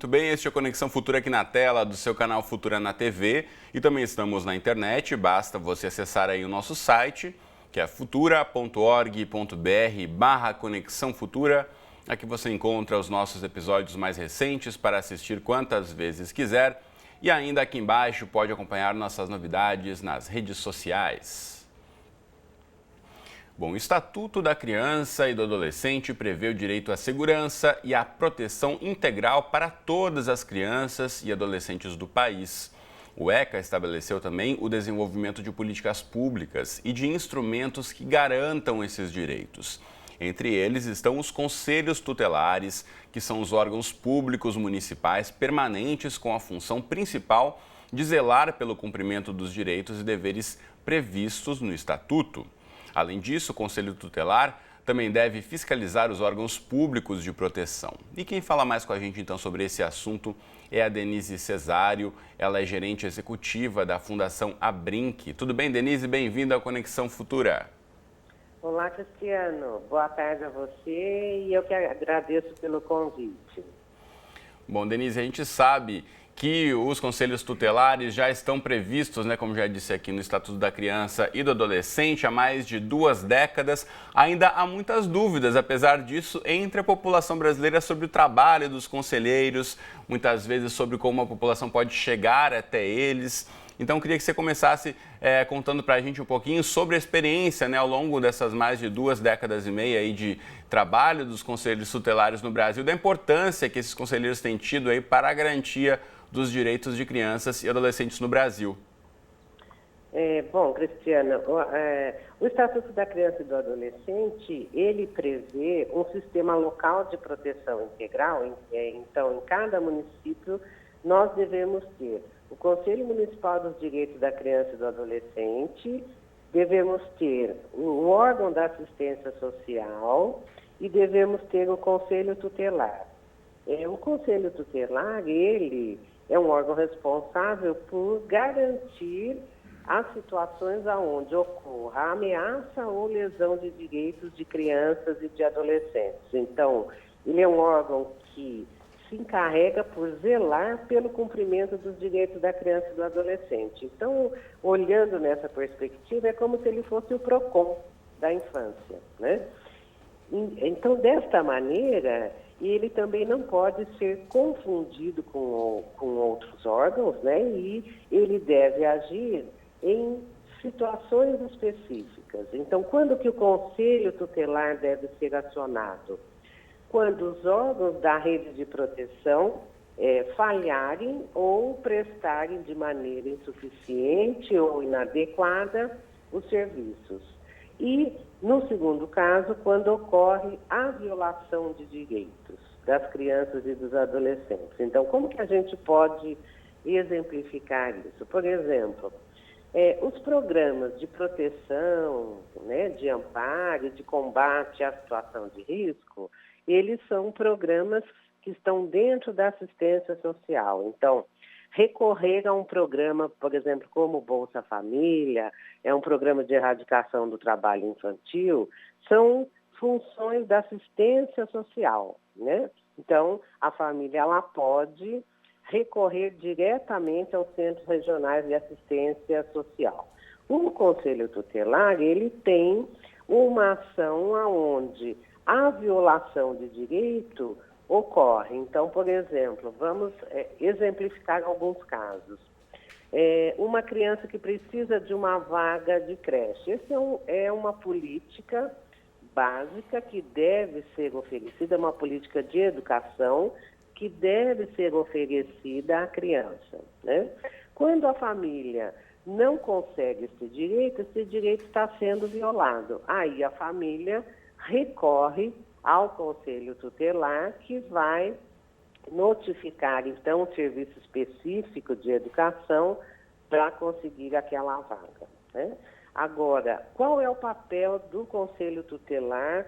Muito bem, este é o Conexão Futura aqui na tela do seu canal Futura na TV e também estamos na internet, basta você acessar aí o nosso site, que é futura.org.br/Conexão Futura. Aqui você encontra os nossos episódios mais recentes para assistir quantas vezes quiser e ainda aqui embaixo pode acompanhar nossas novidades nas redes sociais. Bom, o Estatuto da Criança e do Adolescente prevê o direito à segurança e à proteção integral para todas as crianças e adolescentes do país. O ECA estabeleceu também o desenvolvimento de políticas públicas e de instrumentos que garantam esses direitos. Entre eles estão os conselhos tutelares, que são os órgãos públicos municipais permanentes com a função principal de zelar pelo cumprimento dos direitos e deveres previstos no Estatuto. Além disso, o Conselho Tutelar também deve fiscalizar os órgãos públicos de proteção. E quem fala mais com a gente então sobre esse assunto é a Denise Cesário, ela é gerente executiva da Fundação Abrinq. Tudo bem, Denise? Bem-vinda ao Conexão Futura. Olá, Cristiano. Boa tarde a você e eu que agradeço pelo convite. Bom, Denise, a gente sabe que os conselhos tutelares já estão previstos, como já disse aqui, no Estatuto da Criança e do Adolescente há mais de 2 décadas. Ainda há muitas dúvidas, apesar disso, entre a população brasileira sobre o trabalho dos conselheiros, muitas vezes sobre como a população pode chegar até eles. Então, eu queria que você começasse contando para a gente um pouquinho sobre a experiência ao longo dessas mais de 2 décadas e meia aí de trabalho dos conselheiros tutelares no Brasil, da importância que esses conselheiros têm tido aí para a garantia dos direitos de crianças e adolescentes no Brasil. Bom, Cristiano, o Estatuto da Criança e do Adolescente, ele prevê um sistema local de proteção integral. Então, em cada município, nós devemos ter o Conselho Municipal dos Direitos da Criança e do Adolescente, devemos ter o órgão da assistência social e devemos ter o Conselho Tutelar. O Conselho Tutelar, ele é um órgão responsável por garantir as situações onde ocorra ameaça ou lesão de direitos de crianças e de adolescentes. Então, ele é um órgão que se encarrega por zelar pelo cumprimento dos direitos da criança e do adolescente. Então, olhando nessa perspectiva, é como se ele fosse o PROCON da infância, né? Então, desta maneira, ele também não pode ser confundido com outros órgãos, e ele deve agir em situações específicas. Então, quando que o Conselho Tutelar deve ser acionado? Quando os órgãos da rede de proteção falharem ou prestarem de maneira insuficiente ou inadequada os serviços. E, no segundo caso, quando ocorre a violação de direitos das crianças e dos adolescentes. Então, como que a gente pode exemplificar isso? Por exemplo, os programas de proteção, de amparo, de combate à situação de risco, eles são programas que estão dentro da assistência social. Então, recorrer a um programa, por exemplo, como o Bolsa Família, é um programa de erradicação do trabalho infantil, são funções da assistência social, Então, a família ela pode recorrer diretamente aos centros regionais de assistência social. O Conselho Tutelar, ele tem uma ação onde a violação de direito ocorre. Então, por exemplo, vamos exemplificar alguns casos. Uma criança que precisa de uma vaga de creche. Essa é uma política básica que deve ser oferecida, uma política de educação que deve ser oferecida à criança. Quando a família não consegue esse direito está sendo violado. Aí a família recorre ao Conselho Tutelar, que vai notificar, então, um serviço específico de educação para conseguir aquela vaga. Agora, qual é o papel do Conselho Tutelar?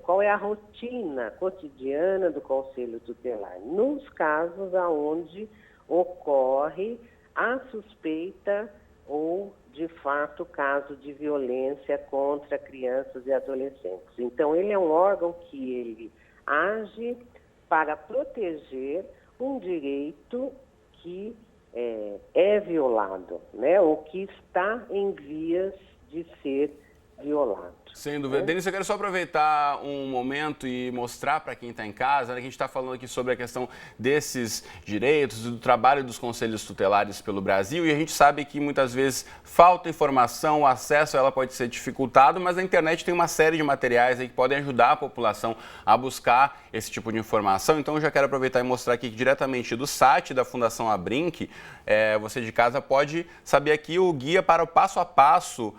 Qual é a rotina cotidiana do Conselho Tutelar? Nos casos onde ocorre a suspeita ou, de fato, caso de violência contra crianças e adolescentes. Então, ele é um órgão que ele age para proteger um direito que é violado, né? Ou que está em vias de ser violado. Sem dúvida. Denise, eu quero só aproveitar um momento e mostrar para quem está em casa, né, que a gente está falando aqui sobre a questão desses direitos e do trabalho dos conselhos tutelares pelo Brasil, e a gente sabe que muitas vezes falta informação, o acesso a ela pode ser dificultado, mas a internet tem uma série de materiais aí que podem ajudar a população a buscar esse tipo de informação. Então eu já quero aproveitar e mostrar aqui que diretamente do site da Fundação Abrinq, você de casa pode saber aqui o guia para o passo a passo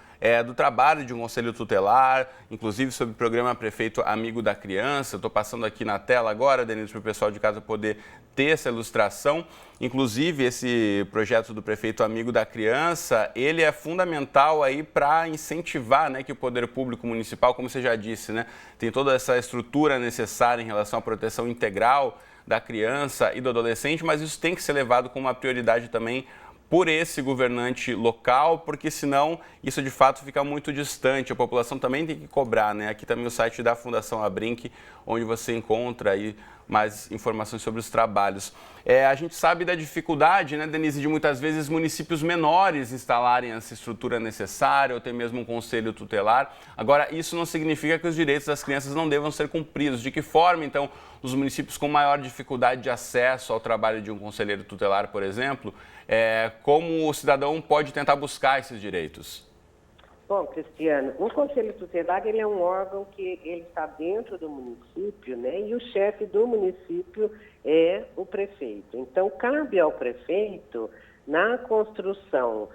do trabalho de um conselho tutelar, inclusive sobre o programa Prefeito Amigo da Criança. Estou passando aqui na tela agora, Denise, para o pessoal de casa poder ter essa ilustração. Inclusive, esse projeto do Prefeito Amigo da Criança, ele é fundamental aí para incentivar, né, que o poder público municipal, como você já disse, né, tem toda essa estrutura necessária em relação à proteção integral da criança e do adolescente, mas isso tem que ser levado como uma prioridade também por esse governante local, porque senão isso de fato fica muito distante. A população também tem que cobrar, né? Aqui também o site da Fundação Abrinq, onde você encontra aí mais informações sobre os trabalhos. A gente sabe da dificuldade, né, Denise, de muitas vezes municípios menores instalarem essa estrutura necessária, ou até mesmo um conselho tutelar. Agora, isso não significa que os direitos das crianças não devam ser cumpridos. De que forma, então, os municípios com maior dificuldade de acesso ao trabalho de um conselheiro tutelar, por exemplo, como o cidadão pode tentar buscar esses direitos? Bom, Cristiano, o Conselho Tutelar ele é um órgão que ele está dentro do município, né? E o chefe do município é o prefeito. Então, cabe ao prefeito, na construção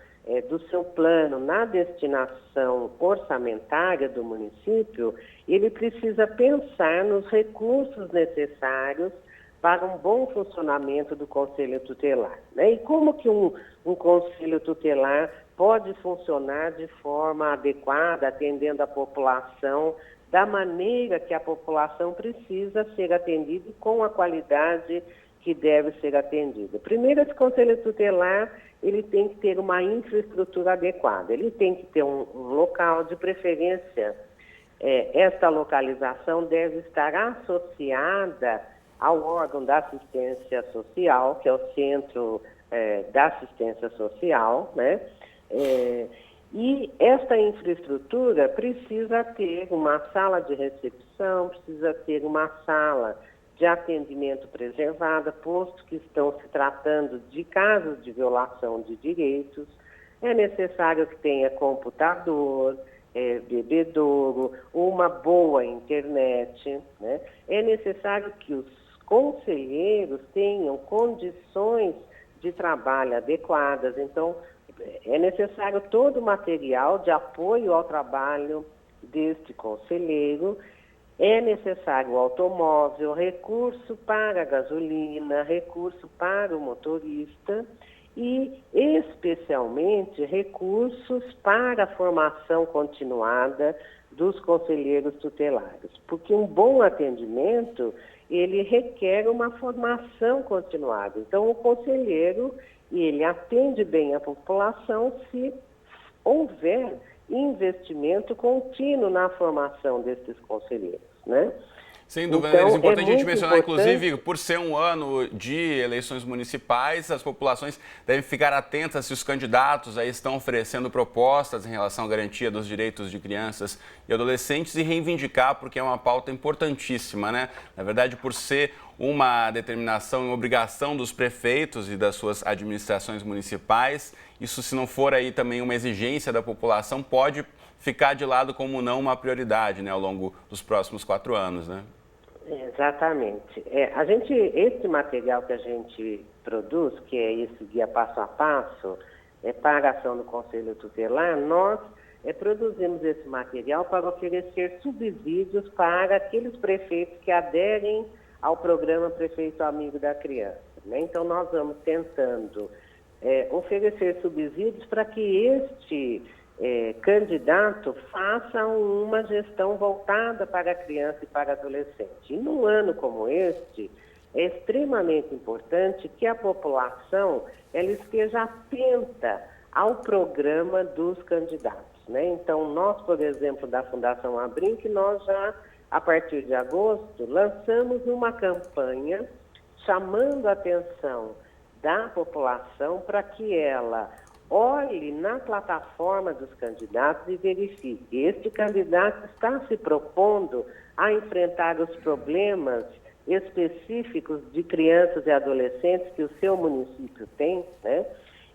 do seu plano, na destinação orçamentária do município, ele precisa pensar nos recursos necessários para um bom funcionamento do Conselho Tutelar, né? E como que um Conselho Tutelar pode funcionar de forma adequada, atendendo a população da maneira que a população precisa ser atendida e com a qualidade que deve ser atendida. Primeiro, esse Conselho Tutelar, ele tem que ter uma infraestrutura adequada, ele tem que ter um local, de preferência, esta localização deve estar associada ao órgão da assistência social, que é o Centro da Assistência Social, né? E esta infraestrutura precisa ter uma sala de recepção, precisa ter uma sala de atendimento preservada, posto que estão se tratando de casos de violação de direitos. É necessário que tenha computador, bebedouro, uma boa internet, né? É necessário que os conselheiros tenham condições de trabalho adequadas. Então, é necessário todo o material de apoio ao trabalho deste conselheiro, é necessário o automóvel, recurso para a gasolina, recurso para o motorista e, especialmente, recursos para a formação continuada dos conselheiros tutelares, porque um bom atendimento, ele requer uma formação continuada. Então, o conselheiro, ele atende bem a população se houver investimento contínuo na formação desses conselheiros, né? Sem dúvida, então, é importante a gente mencionar, inclusive, por ser um ano de eleições municipais, as populações devem ficar atentas se os candidatos aí estão oferecendo propostas em relação à garantia dos direitos de crianças e adolescentes e reivindicar, porque é uma pauta importantíssima, né? Na verdade, por ser uma determinação e obrigação dos prefeitos e das suas administrações municipais, isso, se não for aí também uma exigência da população, pode ficar de lado como não uma prioridade, né, ao longo dos próximos 4 anos, né? Exatamente. Esse material que a gente produz, que é esse guia passo a passo, para a ação do Conselho Tutelar, nós produzimos esse material para oferecer subsídios para aqueles prefeitos que aderem ao programa Prefeito Amigo da Criança, né? Então, nós vamos tentando oferecer subsídios para que este candidato faça uma gestão voltada para a criança e para a adolescente. E num ano como este, é extremamente importante que a população ela esteja atenta ao programa dos candidatos, né? Então, nós, por exemplo, da Fundação Abrinq, nós já a partir de agosto, lançamos uma campanha chamando a atenção da população para que ela olhe na plataforma dos candidatos e verifique. Este candidato está se propondo a enfrentar os problemas específicos de crianças e adolescentes que o seu município tem, né?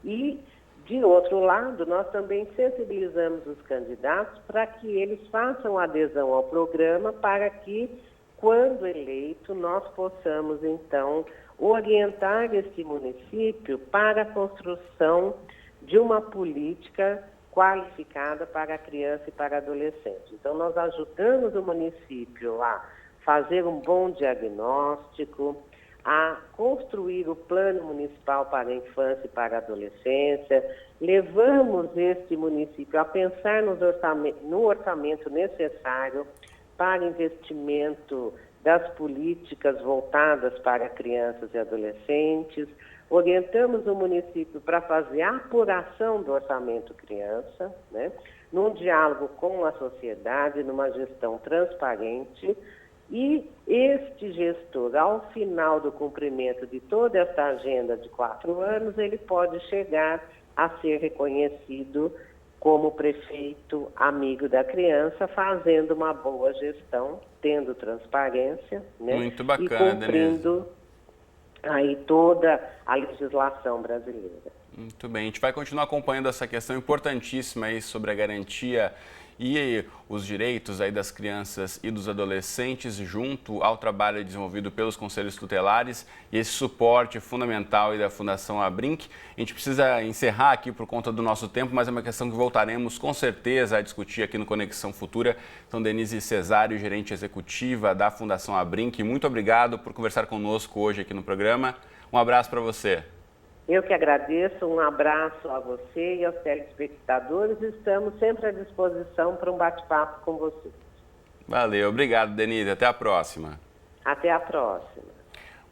E, de outro lado, nós também sensibilizamos os candidatos para que eles façam adesão ao programa para que, quando eleito, nós possamos, então, orientar este município para a construção de uma política qualificada para a criança e para a adolescente. Então, nós ajudamos o município a fazer um bom diagnóstico, a construir o plano municipal para a infância e para a adolescência, levamos este município a pensar no orçamento necessário para investimento das políticas voltadas para crianças e adolescentes, orientamos o município para fazer a apuração do orçamento criança, né, num diálogo com a sociedade, numa gestão transparente. E este gestor, ao final do cumprimento de toda esta agenda de 4 anos, ele pode chegar a ser reconhecido como prefeito amigo da criança, fazendo uma boa gestão, tendo transparência, né? Muito bacana, e cumprindo aí toda a legislação brasileira. Muito bem, a gente vai continuar acompanhando essa questão importantíssima aí sobre a garantia e os direitos aí das crianças e dos adolescentes junto ao trabalho desenvolvido pelos conselhos tutelares e esse suporte fundamental aí da Fundação Abrinq. A gente precisa encerrar aqui por conta do nosso tempo, mas é uma questão que voltaremos com certeza a discutir aqui no Conexão Futura. Então, Denise Cesário, gerente executiva da Fundação Abrinq, muito obrigado por conversar conosco hoje aqui no programa. Um abraço para você. Eu que agradeço, um abraço a você e aos telespectadores. Estamos sempre à disposição para um bate-papo com vocês. Valeu, obrigado, Denise. Até a próxima. Até a próxima.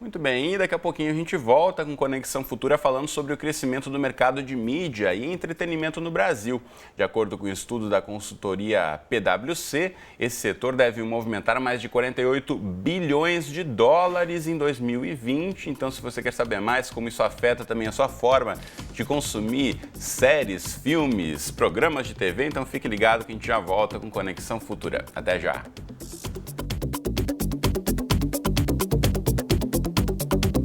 Muito bem, e daqui a pouquinho a gente volta com Conexão Futura falando sobre o crescimento do mercado de mídia e entretenimento no Brasil. De acordo com o estudo da consultoria PwC, esse setor deve movimentar mais de 48 bilhões de dólares em 2020. Então, se você quer saber mais como isso afeta também a sua forma de consumir séries, filmes, programas de TV, então fique ligado que a gente já volta com Conexão Futura. Até já!